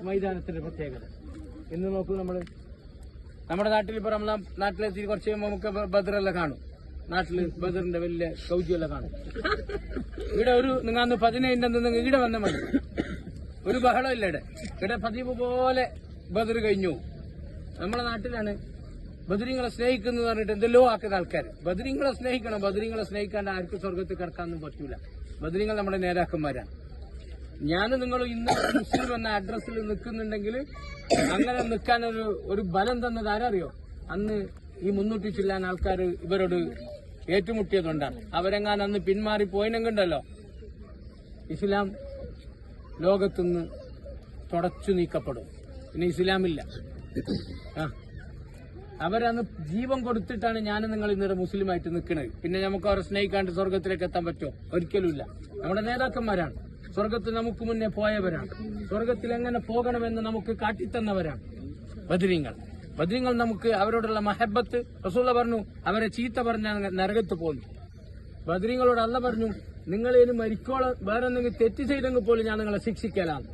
മൈതാനത്തിന്റെ പ്രത്യേകത. ഇന്ന് നോക്കൂ, നമ്മുടെ നാട്ടിൽ ഇപ്പൊ നമ്മളെ നാട്ടിലെത്തി കുറച്ച് കഴിയുമ്പോൾ നമുക്ക് ബദറെല്ലാം കാണും. നാട്ടില് ബദറിന്റെ വലിയ കൗജിയെല്ലാം കാണും. ഇവിടെ നിങ്ങൾ 15 ഇവിടെ വന്ന മതി, ഒരു ബഹളമില്ല. ഇവിടെ പതിവ് പോലെ ബദർ കഴിഞ്ഞു. നമ്മളെ നാട്ടിലാണ് ബദരീങ്ങളെ സ്നേഹിക്കുന്നു പറഞ്ഞിട്ട് എന്തെല്ലോ ആക്കുന്ന ആൾക്കാർ. ബദരീങ്ങളെ സ്നേഹിക്കണം. ബദരീങ്ങളെ സ്നേഹിക്കാണ്ട് ആർക്കും സ്വർഗത്തിൽ കിടക്കാനൊന്നും പറ്റൂല. ബദരീങ്ങൾ നമ്മുടെ നേതാക്കന്മാരാണ്. ഞാനും നിങ്ങളും ഇന്ന് മുസ്ലിം എന്ന അഡ്രസ്സിൽ നിൽക്കുന്നുണ്ടെങ്കിൽ അങ്ങനെ നിൽക്കാൻ ഒരു ബലം തന്നത് ആരറിയോ? അന്ന് ഈ 300 ചില്ലാൻ ആൾക്കാർ ഇവരോട് ഏറ്റുമുട്ടിയതുകൊണ്ടാണ്. അവരെങ്ങാൻ അന്ന് പിന്മാറി പോയിനെങ്കിണ്ടല്ലോ ഇസ്ലാം ലോകത്തുനിന്ന് തുടച്ചു നീക്കപ്പെടും. പിന്നെ ഇസ്ലാമില്ല. അവരന്ന് ജീവൻ കൊടുത്തിട്ടാണ് ഞാനും നിങ്ങൾ ഇന്നലെ മുസ്ലിമായിട്ട് നിൽക്കുന്നത്. പിന്നെ നമുക്ക് അവരെ സ്നേഹിക്കാണ്ട് സ്വർഗത്തിലേക്ക് എത്താൻ പറ്റുമോ? ഒരിക്കലുമില്ല. നമ്മുടെ നേതാക്കന്മാരാണ്. സ്വർഗത്തിൽ നമുക്ക് മുന്നേ പോയവരാണ്. സ്വർഗത്തിൽ എങ്ങനെ പോകണമെന്ന് നമുക്ക് കാട്ടിത്തന്നവരാണ് ബദരീങ്ങൾ. നമുക്ക് അവരോടുള്ള മഹബത്ത്, റസൂല പറഞ്ഞു അവരെ ചീത്ത പറഞ്ഞ നരകത്ത് പോന്നു. ബദരീങ്ങളോട് അല്ല പറഞ്ഞു, നിങ്ങളേന് മരിക്കോളം വേറെ എന്തെങ്കിലും തെറ്റ് ചെയ്തെങ്കിൽ പോലും ഞാൻ നിങ്ങളെ ശിക്ഷിക്കലാണ്.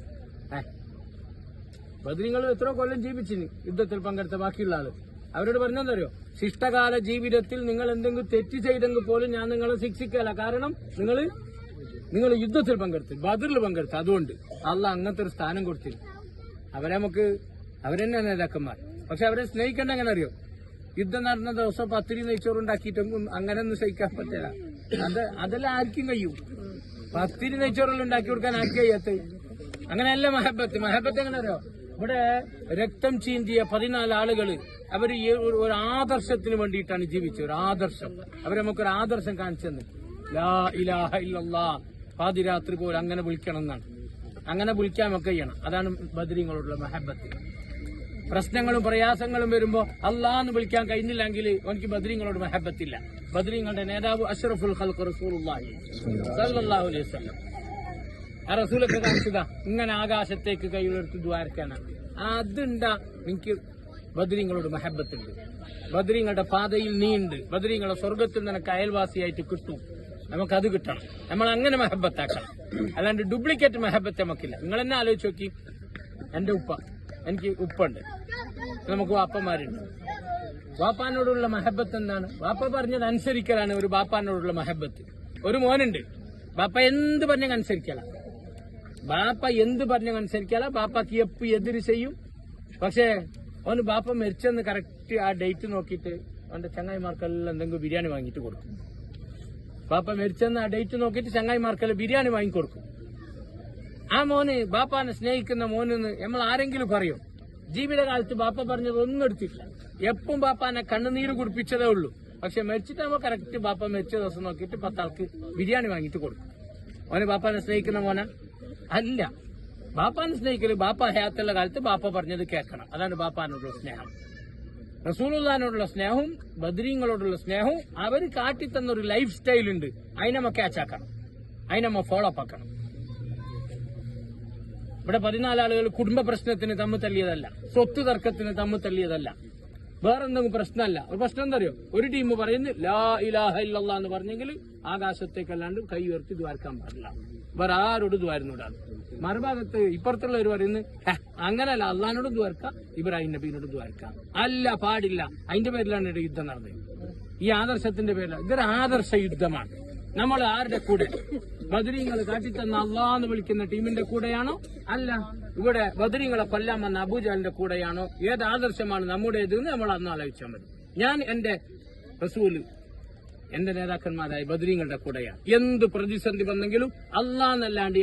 ബദരീങ്ങൾ എത്രയോ കൊല്ലം ജീവിച്ചിന് യുദ്ധത്തിൽ പങ്കെടുത്ത ബാക്കിയുള്ള ആള്. അവരോട് പറഞ്ഞെന്തറിയോ? ശിഷ്ടകാല ജീവിതത്തിൽ നിങ്ങൾ എന്തെങ്കിലും തെറ്റ് ചെയ്തെങ്കിൽ പോലും ഞാൻ നിങ്ങളെ ശിക്ഷിക്കല. കാരണം നിങ്ങൾ യുദ്ധത്തിൽ പങ്കെടുത്തു, ബദറിൽ പങ്കെടുത്തു. അതുകൊണ്ട് അള്ളാഹ് അങ്ങനത്തെ ഒരു സ്ഥാനം കൊടുത്തില്ല. അവരെന്നെ നേതാക്കന്മാർ. പക്ഷെ അവരെ സ്നേഹിക്കേണ്ട എങ്ങനെ അറിയോ? യുദ്ധം നടന്ന ദിവസം പത്തിരി നെയ്ച്ചോറുണ്ടാക്കിയിട്ടൊന്നും അങ്ങനെയൊന്നും സഹിക്കാൻ പറ്റില്ല. അതെല്ലാം ആർക്കും കഴിയും. പത്തിരി നെയ്ച്ചോറെല്ലാം ഉണ്ടാക്കി കൊടുക്കാൻ ആർക്കും കഴിയാത്ത. അങ്ങനെയല്ല മഹബത്ത് എങ്ങനെ അറിയോ? ഇവിടെ രക്തം ചീന്തിയ 14 ആളുകള് അവര് ഒരു ആദർശത്തിന് വേണ്ടിയിട്ടാണ് ജീവിച്ചത്. ഒരു ആദർശം. അവരെ നമുക്കൊരു ആദർശം കാണിച്ചെന്ന്. ലാ ഇലാഹ ഇല്ലല്ലാഹ് പാതിരാത്രി പോലെ അങ്ങനെ വിളിക്കണം എന്നാണ്. അങ്ങനെ വിളിക്കാൻ ഒക്കെ ചെയ്യണം. അതാണ് ബദരീങ്ങളോടുള്ള മഹബത്ത്. പ്രശ്നങ്ങളും പ്രയാസങ്ങളും വരുമ്പോ അല്ലാന്ന് വിളിക്കാൻ കഴിഞ്ഞില്ലെങ്കിൽ എനിക്ക് ബദരീങ്ങളോട് മഹബത്തില്ല. ബദരീങ്ങളുടെ നേതാവ് അഷ്റഫുൽ ഖൽഖ് റസൂലുള്ളാഹി സ്വല്ലല്ലാഹു അലൈഹി വസല്ലം. ആ റസൂലൊക്കെ കാണിച്ചതാ ഇങ്ങനെ ആകാശത്തേക്ക് കൈയുയർത്തി ദ്വാരക്കാനാണ്. അതുണ്ടാ എനിക്ക് ബദരീങ്ങളോട് മഹബത്തുണ്ട്. ബദരീങ്ങളുടെ പാതയിൽ നീണ്ട് ബദരീങ്ങളെ സ്വർഗത്തിൽ നിനക്ക് അയൽവാസിയായിട്ട് കിട്ടും. നമുക്കത് കിട്ടണം. നമ്മൾ അങ്ങനെ മഹബത്താക്കണം. അല്ലാണ്ട് ഡ്യൂപ്ലിക്കേറ്റ് മഹബത്ത് നമുക്കില്ല. നിങ്ങൾ എന്നെ ആലോചിച്ച് നോക്കി. എനിക്ക് ഉപ്പുണ്ട്, നമുക്ക് വാപ്പമാരുണ്ട്. വാപ്പാനോടുള്ള മഹബത്ത് എന്താണ്? വാപ്പ പറഞ്ഞത് അനുസരിക്കലാണ് ഒരു ബാപ്പാനോടുള്ള മഹബത്ത്. ഒരു മോനുണ്ട്, ബാപ്പ എന്ത് പറഞ്ഞ അനുസരിക്കല. ബാപ്പാക്ക് എപ്പ് എതിര് ചെയ്യും. പക്ഷേ അവന് ബാപ്പ മരിച്ചെന്ന് കറക്റ്റ് ആ ഡേറ്റ് നോക്കിയിട്ട് അവന്റെ ചങ്ങായിമാർക്കെല്ലാം എന്തെങ്കിലും ബിരിയാണി വാങ്ങിയിട്ട് കൊടുക്കും. ബാപ്പ മരിച്ചെന്ന് ആ ഡേറ്റ് നോക്കിയിട്ട് ചങ്ങായിമാർക്കെല്ലാം ബിരിയാണി വാങ്ങിക്കൊടുക്കും. ആ മോന് ബാപ്പാനെ സ്നേഹിക്കുന്ന മോനെന്ന് നമ്മൾ ആരെങ്കിലും പറയും? ജീവിതകാലത്ത് ബാപ്പ പറഞ്ഞത് ഒന്നും എടുത്തിട്ടില്ല. എപ്പം ബാപ്പാനെ കണ്ണുനീര് കുടിപ്പിച്ചതേ ഉള്ളൂ. പക്ഷെ മരിച്ചിട്ടാകുമ്പോ കറക്റ്റ് ബാപ്പ മരിച്ച ദിവസം നോക്കിയിട്ട് 10 ആൾക്ക് ബിരിയാണി വാങ്ങിയിട്ട് കൊടുക്കും. അവന് ബാപ്പാനെ സ്നേഹിക്കുന്ന മോന അല്ല. ബാപ്പാനെ സ്നേഹിക്കല് ബാപ്പ ഹയാത്തുള്ള കാലത്ത് ബാപ്പ പറഞ്ഞത് കേൾക്കണം. അതാണ് ബാപ്പാനോടുള്ള സ്നേഹം. റസൂലുള്ളാഹിനോടുള്ള സ്നേഹവും ബദരീങ്ങളോടുള്ള സ്നേഹവും അവർ കാട്ടിത്തന്നൊരു ലൈഫ് സ്റ്റൈലുണ്ട്. അതിനമ്മ ക്യാച്ചാക്കണം, അതിനമ്മ ഫോളോ അപ്പ് ആക്കണം. ഇവിടെ 14 ആളുകൾ കുടുംബ പ്രശ്നത്തിന് തമ്മിൽ തല്ലിയതല്ല, സ്വത്ത് തർക്കത്തിന് തമ്മിൽ തല്ലിയതല്ല, വേറെന്തെങ്കിലും പ്രശ്നമല്ല. ഒരു പ്രശ്നം എന്താ അറിയോ? ഒരു ടീം പറയുന്നു ലാ ഇലാഹ ഇല്ലല്ലാഹ് എന്ന് പറഞ്ഞെങ്കിൽ ആകാശത്തേക്കല്ലാണ്ട് കൈ ഉയർത്തി ദ്വാരക്കാൻ പാടില്ല. വേറെ ആരോട് ദ്വാരുന്നോടാണ്. മറുഭാഗത്ത് ഇപ്പുറത്തുള്ളവർ പറയുന്നത് അങ്ങനല്ല, അള്ളഹാനോട് ദ്വാരക്കാം, ഇബ്രാഹിം നബീനോട് ദ്വാരക്കാം. അല്ല, പാടില്ല. അതിന്റെ പേരിലാണ് ഇവിടെ യുദ്ധം നടന്നത്. ഈ ആദർശത്തിന്റെ പേരിലാണ്. ഇതൊരു ആദർശ യുദ്ധമാണ്. നമ്മൾ ആരുടെ കൂടെ? ബദരീങ്ങൾ കാട്ടിത്തന്ന അള്ളാന്ന് വിളിക്കുന്ന ടീമിന്റെ കൂടെയാണോ? അല്ല, ഇവിടെ ബദരീങ്ങളെ കൊല്ലാൻ വന്ന അബൂജഹലിന്റെ കൂടെയാണോ? ഏത് ആദർശമാണ് നമ്മുടേത് എന്ന് നമ്മൾ അന്ന് ആലോചിച്ചാൽ മതി. ഞാൻ എന്റെ റസൂല് എന്റെ നേതാക്കന്മാരായ ബദരീങ്ങളുടെ കൂടെയാണ്. എന്ത് പ്രതിസന്ധി വന്നെങ്കിലും അള്ളാന്നല്ലാണ്ട്